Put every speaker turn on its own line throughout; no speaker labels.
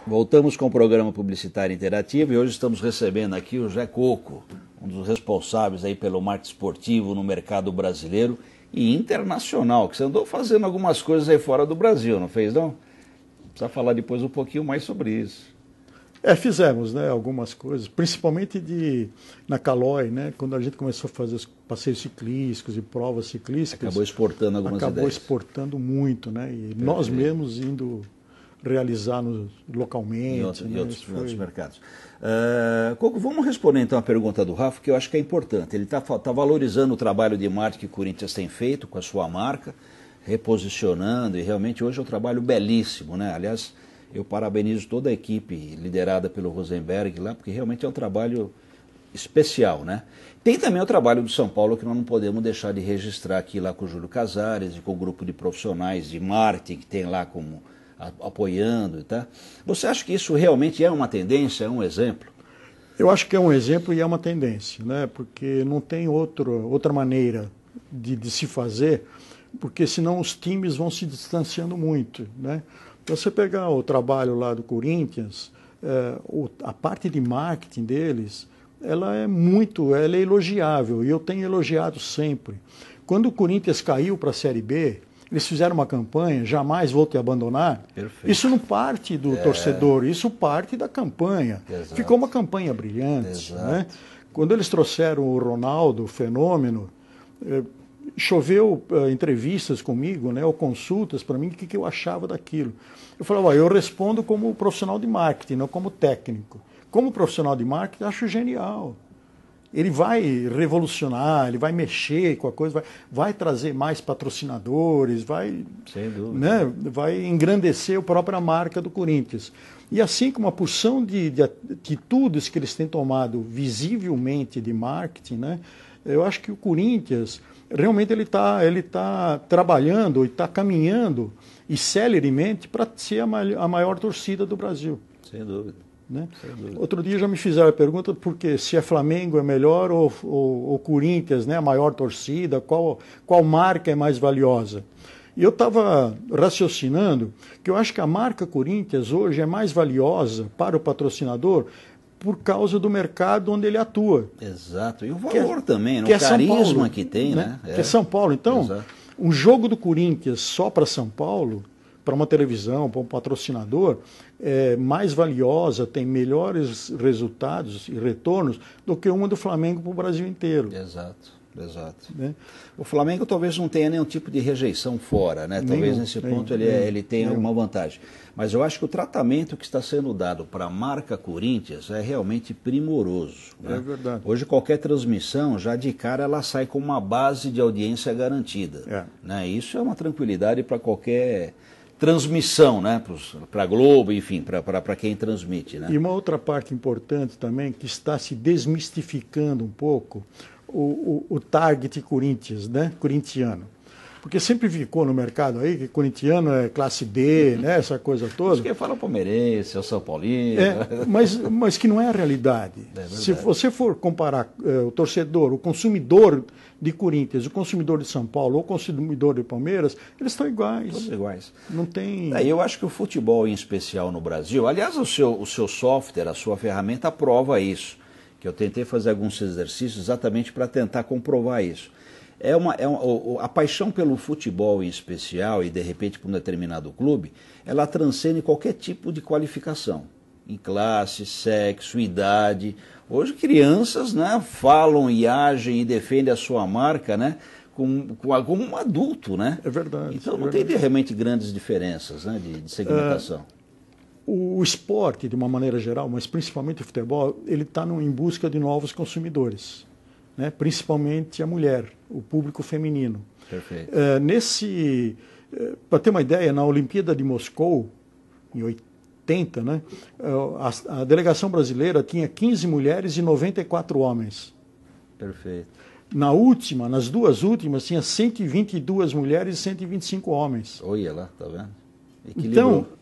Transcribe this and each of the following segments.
Voltamos com o programa Publicitário Interativo e hoje estamos recebendo aqui o Zé Coco, um dos responsáveis aí pelo marketing esportivo no mercado brasileiro e internacional, que você andou fazendo algumas coisas aí fora do Brasil, não fez não? Precisa falar depois um pouquinho mais sobre isso.
Fizemos, né, algumas coisas, principalmente na Caloi, né, quando a gente começou a fazer os passeios ciclísticos e provas ciclísticas.
Acabou exportando algumas ideias.
Acabou exportando muito, né, e nós mesmos indo realizar localmente.
Em outros mercados. Coco, vamos responder então a pergunta do Rafa, que eu acho que é importante. Ele está valorizando o trabalho de marketing que o Corinthians tem feito com a sua marca, reposicionando, e realmente hoje é um trabalho belíssimo, né? Aliás, eu parabenizo toda a equipe liderada pelo Rosenberg lá, porque realmente é um trabalho especial, né? Tem também o trabalho do São Paulo que nós não podemos deixar de registrar aqui lá com o Júlio Casares e com o grupo de profissionais de marketing que tem lá como apoiando, tá? Você acha que isso realmente é uma tendência, é um exemplo?
Eu acho que é um exemplo e é uma tendência, né? Porque não tem outra maneira de se fazer, porque senão os times vão se distanciando muito, né? Você pegar o trabalho lá do Corinthians, a parte de marketing deles, ela é elogiável, e eu tenho elogiado sempre. Quando o Corinthians caiu para a Série B, eles fizeram uma campanha, jamais vou te abandonar.
Perfeito.
Isso não parte do torcedor, isso parte da campanha.
Exato.
Ficou uma campanha brilhante. Né? Quando eles trouxeram o Ronaldo, o fenômeno, choveu entrevistas comigo, né, ou consultas para mim, o que eu achava daquilo. Eu falava, eu respondo como profissional de marketing, não como técnico. Como profissional de marketing, acho genial. Ele vai revolucionar, ele vai mexer com a coisa, vai trazer mais patrocinadores,
sem dúvida,
né, vai engrandecer a própria marca do Corinthians. E assim como uma porção de atitudes que eles têm tomado visivelmente de marketing, né, eu acho que o Corinthians realmente ele tá trabalhando e está caminhando e celeremente para ser a maior torcida do Brasil.
Sem dúvida.
Né? Outro dia já me fizeram a pergunta porque se Flamengo é melhor ou Corinthians, né, a maior torcida, qual marca é mais valiosa. E eu estava raciocinando que eu acho que a marca Corinthians hoje é mais valiosa para o patrocinador por causa do mercado onde ele atua.
Exato, e o valor também,
que
o carisma que tem,
né? Que é São Paulo. Então, um jogo do Corinthians só para São Paulo, para uma televisão, para um patrocinador, é mais valiosa, tem melhores resultados e retornos do que uma do Flamengo para o Brasil inteiro.
Exato.
Né?
O Flamengo talvez não tenha nenhum tipo de rejeição fora, né? Talvez nesse ponto ele tenha alguma vantagem. Mas eu acho que o tratamento que está sendo dado para a marca Corinthians é realmente primoroso. Né?
É verdade.
Hoje qualquer transmissão, já de cara, ela sai com uma base de audiência garantida. Né? Isso é uma tranquilidade para qualquer transmissão, né? Para a Globo, enfim, para quem transmite. Né?
E uma outra parte importante também, que está se desmistificando um pouco, o target Corinthians, né? Corintiano. Porque sempre ficou no mercado aí que corintiano é classe D, né? Essa coisa toda.
Acho que fala palmeirense, é o São Paulino.
Mas que não é a realidade. Se você for comparar o torcedor, o consumidor de Corinthians, o consumidor de São Paulo ou o consumidor de Palmeiras, eles estão iguais.
Todos iguais.
Não tem...
Eu acho que o futebol em especial no Brasil, aliás, o seu software, a sua ferramenta prova isso. Que eu tentei fazer alguns exercícios exatamente para tentar comprovar isso. A paixão pelo futebol em especial e de repente por um determinado clube, ela transcende qualquer tipo de qualificação, em classe, sexo, idade. Hoje crianças, né, falam e agem e defendem a sua marca, né, como um adulto, né?
É verdade.
Então não tem realmente grandes diferenças, né, de segmentação.
O esporte, de uma maneira geral, mas principalmente o futebol, ele está em busca de novos consumidores, né? Principalmente a mulher, o público feminino.
Perfeito.
Para ter uma ideia, na Olimpíada de Moscou, em 80, né, a delegação brasileira tinha 15 mulheres e 94 homens.
Perfeito.
Nas duas últimas, tinha 122 mulheres e 125 homens.
Olha lá, tá vendo? Equilibrou.
Então,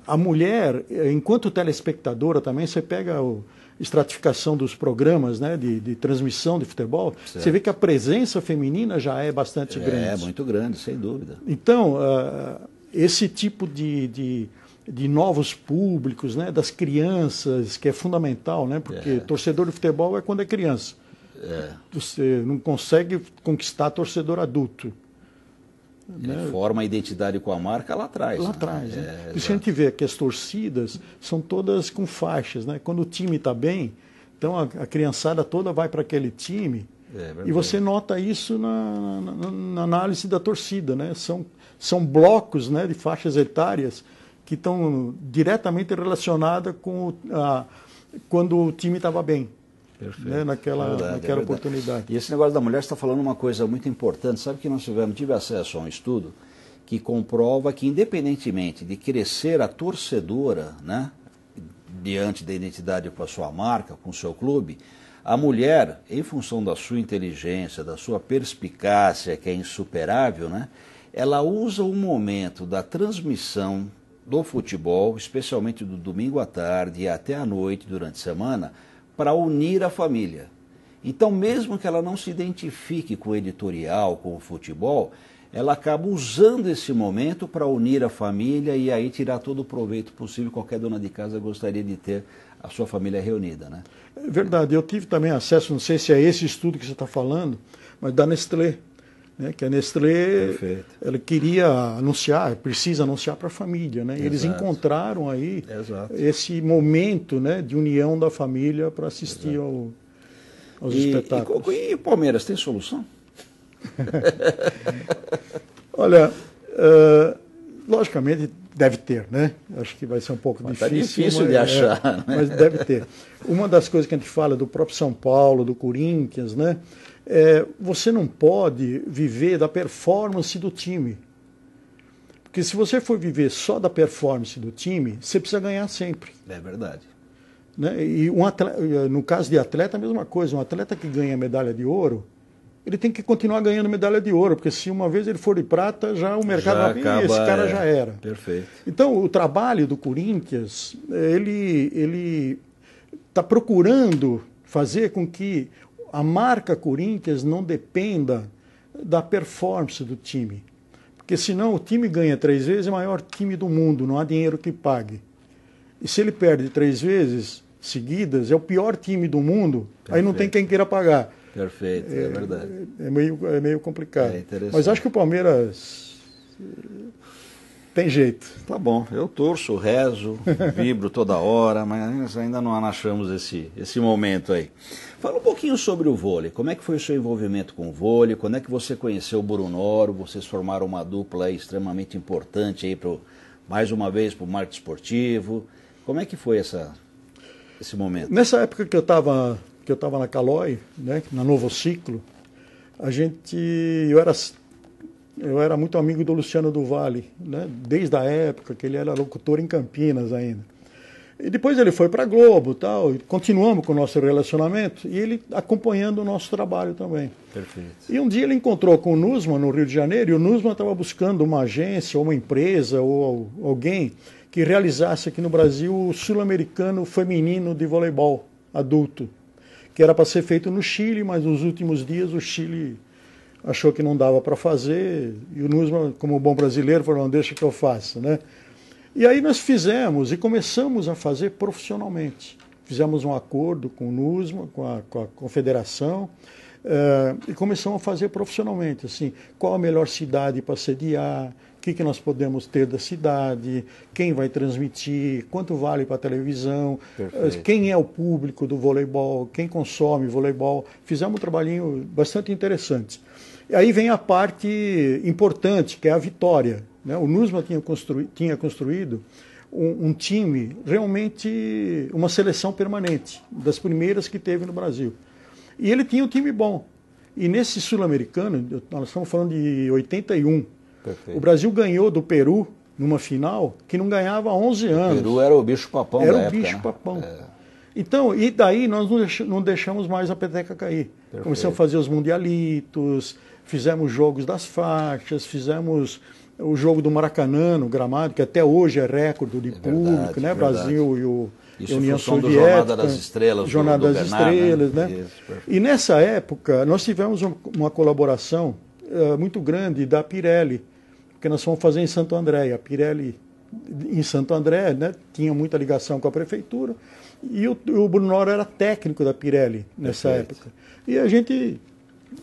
a mulher, enquanto telespectadora também, você pega a estratificação dos programas, né, de transmissão de futebol,
certo.
Você vê que a presença feminina já é bastante grande.
É, muito grande, sem dúvida.
Então, esse tipo de de novos públicos, né, das crianças, que é fundamental, né, porque torcedor de futebol é quando é criança. Você não consegue conquistar torcedor adulto.
Né? Forma a identidade com a marca lá atrás.
Lá atrás. Né? Por isso a gente vê que as torcidas são todas com faixas. Né? Quando o time está bem, então a criançada toda vai para aquele time. E você nota isso na análise da torcida. Né? São blocos, né, de faixas etárias que estão diretamente relacionadas com quando o time estava bem.
Perfeito.
Né, naquela oportunidade.
E esse negócio da mulher, você está falando uma coisa muito importante. Sabe que nós tive acesso a um estudo que comprova que, independentemente de crescer a torcedora, né, diante da identidade com a sua marca, com o seu clube, a mulher, em função da sua inteligência, da sua perspicácia, que é insuperável, né, ela usa o momento da transmissão do futebol, especialmente do domingo à tarde e até à noite, durante a semana, para unir a família. Então, mesmo que ela não se identifique com o editorial, com o futebol, ela acaba usando esse momento para unir a família e aí tirar todo o proveito possível. Qualquer dona de casa gostaria de ter a sua família reunida, né?
É verdade. Eu tive também acesso, não sei se é esse estudo que você está falando, mas da Nestlé. Né, que a Nestlé, ela queria anunciar, precisa anunciar para a família, né? Eles encontraram aí esse momento, né, de união da família para assistir aos espetáculos.
E o Palmeiras tem solução?
Olha, logicamente deve ter, né? Acho que vai ser um pouco difícil.
Tá difícil de achar, né?
Mas deve ter. Uma das coisas que a gente fala do próprio São Paulo, do Corinthians, né? Você não pode viver da performance do time. Porque se você for viver só da performance do time, você precisa ganhar sempre.
É verdade.
Né? E no caso de atleta, a mesma coisa. Um atleta que ganha medalha de ouro, ele tem que continuar ganhando medalha de ouro, porque se uma vez ele for de prata, já o mercado vai vir, esse cara já era.
Perfeito.
Então, o trabalho do Corinthians, ele está procurando fazer com que a marca Corinthians não dependa da performance do time. Porque senão o time ganha 3 vezes, é o maior time do mundo, não há dinheiro que pague. E se ele perde 3 vezes seguidas, é o pior time do mundo, perfeito, aí não tem quem queira pagar.
Perfeito, é verdade.
É meio complicado. Mas acho que o Palmeiras tem jeito.
Tá bom, eu torço, rezo, vibro toda hora, mas ainda não achamos esse momento aí. Fala um pouquinho sobre o vôlei. Como é que foi o seu envolvimento com o vôlei? Quando é que você conheceu o Brunoro? Vocês formaram uma dupla aí extremamente importante aí mais uma vez para o marketing esportivo. Como é que foi esse momento?
Nessa época que eu estava na Caloi, né, na Novo Ciclo, eu era muito amigo do Luciano do Vale, né, desde a época que ele era locutor em Campinas ainda. E depois ele foi para a Globo, tal, e continuamos com o nosso relacionamento, e ele acompanhando o nosso trabalho também.
Perfeito.
E um dia ele encontrou com o Nussmann no Rio de Janeiro, e o Nussmann estava buscando uma agência, ou uma empresa, ou alguém que realizasse aqui no Brasil o Sul-Americano Feminino de Voleibol adulto, que era para ser feito no Chile, mas nos últimos dias o Chile achou que não dava para fazer, e o Nussmann, como bom brasileiro, falou, não, deixa que eu faça, né? E aí nós fizemos e começamos a fazer profissionalmente. Fizemos um acordo com o Nussmann, com a confederação, e começamos a fazer profissionalmente, assim, qual a melhor cidade para sediar, o que nós podemos ter da cidade, quem vai transmitir, quanto vale para a televisão, quem é o público do voleibol, quem consome voleibol. Fizemos um trabalhinho bastante interessante. E aí vem a parte importante, que é a vitória. Né? O Nussmann tinha construído um time, realmente uma seleção permanente, das primeiras que teve no Brasil. E ele tinha um time bom. E nesse Sul-Americano, nós estamos falando de 81, perfeito, o Brasil ganhou do Peru numa final que não ganhava há 11 anos.
O Peru era o bicho-papão da época.
Era o bicho-papão. Então, e daí nós não deixamos mais a peteca cair. Perfeito. Começamos a fazer os mundialitos, fizemos jogos das faixas, fizemos o jogo do Maracanã, no gramado, que até hoje é recorde de público, né? Brasil e a União Soviética.
Jornada das Estrelas.
Jornada das Estrelas, né? Isso, e nessa época, nós tivemos uma colaboração muito grande da Pirelli, porque nós fomos fazer em Santo André. A Pirelli em Santo André, né? Tinha muita ligação com a prefeitura, e o Bruno Noro era técnico da Pirelli nessa época. E a gente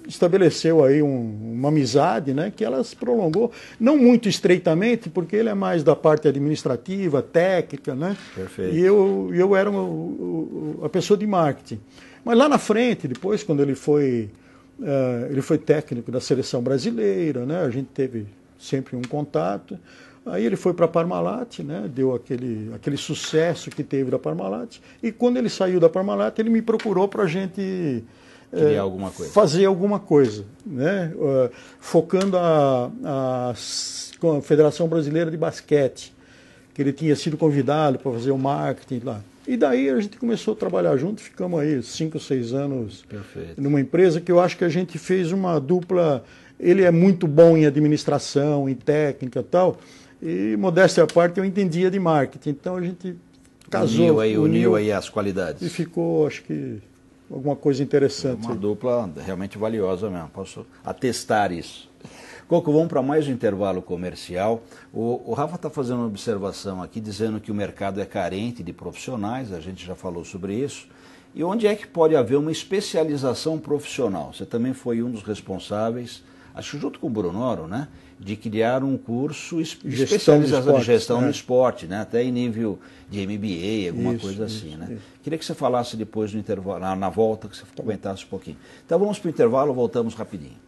estabeleceu aí uma amizade, né, que ela se prolongou, não muito estreitamente, porque ele é mais da parte administrativa, técnica, né?
Perfeito.
E eu era a pessoa de marketing. Mas lá na frente, depois, quando ele foi técnico da seleção brasileira, né, a gente teve sempre um contato. Aí ele foi para a Parmalat, né, deu aquele sucesso que teve da Parmalat, e quando ele saiu da Parmalat, ele me procurou para a gente fazer alguma coisa, né? Focando a Federação Brasileira de Basquete, que ele tinha sido convidado para fazer o marketing lá. E daí a gente começou a trabalhar junto, ficamos aí 5, 6 anos numa empresa que eu acho que a gente fez uma dupla. Ele é muito bom em administração, em técnica e tal, e modéstia à parte eu entendia de marketing, então a gente casou.
Uniu aí as qualidades.
E ficou, acho que, alguma coisa interessante.
Uma dupla realmente valiosa mesmo, posso atestar isso. Coco, vamos para mais um intervalo comercial. O Rafa está fazendo uma observação aqui, dizendo que o mercado é carente de profissionais, a gente já falou sobre isso. E onde é que pode haver uma especialização profissional? Você também foi um dos responsáveis, acho que junto com o Bruno Noro, né, de criar um curso especialização de gestão no esporte, né, até em nível de MBA, alguma coisa assim. Né? Queria que você falasse depois do intervalo, na volta, que você comentasse um pouquinho. Então vamos para o intervalo, voltamos rapidinho.